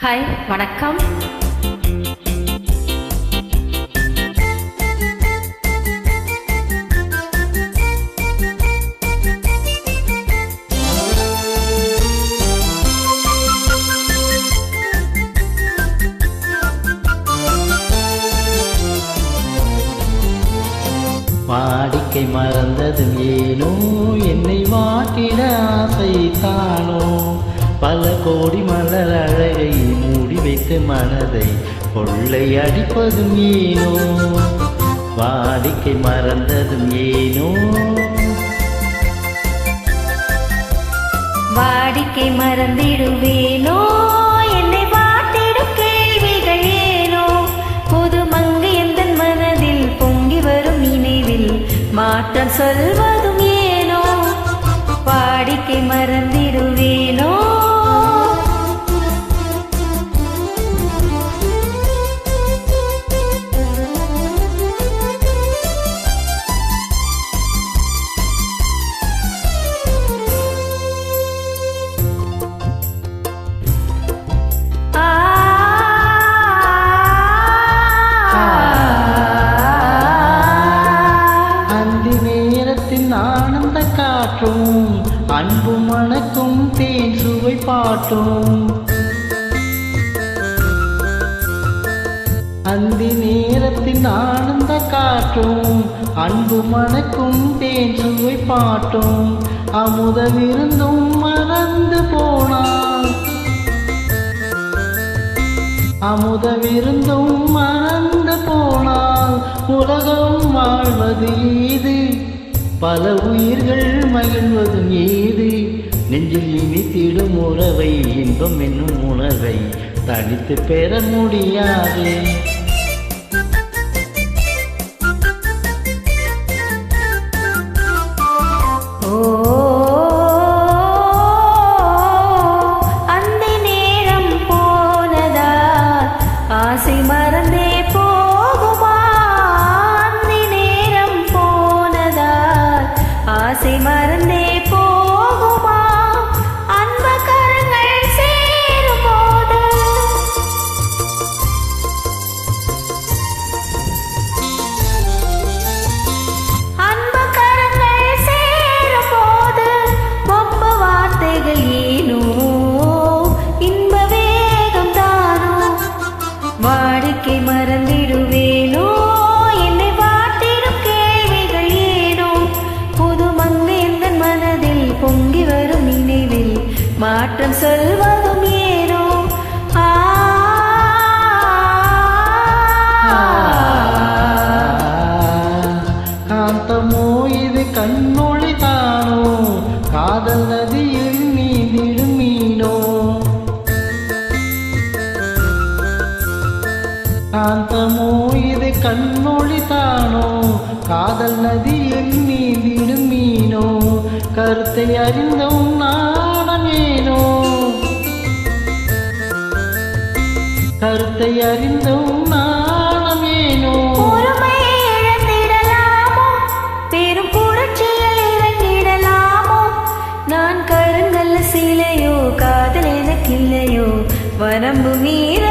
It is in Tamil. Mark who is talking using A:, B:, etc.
A: ஹாய், வணக்கம்.
B: வாடிக்கை மறந்ததும் ஏனோ, என்னை வாட்டிட ஆசை தானோ, பல கோடி மலர் அழகை மூடி வைத்து மனதை கொள்ளை அடிப்பதும் ஏனோ, வாடிக்கை மறந்ததும் ஏனோ.
A: வாடிக்கை மறந்திடுவேனோ, என்னை வாட்டிடும் கேள்விகள் ஏனோ, புது மங்கை எந்தன் மனதில் பொங்கி வரும் நினைவில் மாற்றம் சொல்வதும் ஏனோ, வாடிக்கை மறந்திடுவேனோ.
B: ஆனந்த காற்றும் அன்பு மணக்கும் தேன் சுவை பாட்டும், அந்தி நேரத்தின் ஆனந்த காற்றும் அன்பு மணக்கும் தேன் சுவை பாட்டும், அமுத விருந்தும் மறந்து போனான், அமுத விருந்தும் மறந்து போனால் உலகம் வாழ்வது ஏது, பல உயிர்கள் மகிழ்வதும் ஏது, நெஞ்சில் இனித்திடும் உறவை இன்பம் என்னும் உணர்வை தனித்து பெற முடியாது.
A: அந்த நேரம் போனதால் ஆசை மறந்தே போகுமா, அந்த நேரம் போனதால் ஆசை மறந்தே போகுமா, அன்பு கரங்கள் சேரும் போது, அன்பு கரங்கள் சேரும் போது ஒப்ப வார்த்தைகள் ஏனோ, இன்ப வேகம் தானோ, வாடிக்கை மறந்திடுவேனோ, என்னை வாட்டிடும் கேள்விகள் ஏனோ, புது மங்கை எந்தன் மனதில் பொங்கி வரும் நினைவில் மாற்றம் சொல்வதும் ஏனோ.
B: காந்தமோ இது கண்ணொளி தானோ, காதல் நதியில் நீந்திடும் மீனோ, காந்தமோ இது கண்ணொளி தானோ, காதல் நதியில் நீந்திடும் மீனோ, கருத்தை அறிந்தும் நாணம் ஏனோ, கருத்தை அறிந்தும் நாணம் ஏனோ.
A: பொறுமையை இழந்திடலாமோ, பெரும் புரட்சியில் இறங்கிடலாமோ, நான் கருங்கல்ல சிலையோ, காதல் எனக்கில்லையோ, வரம்பு மீற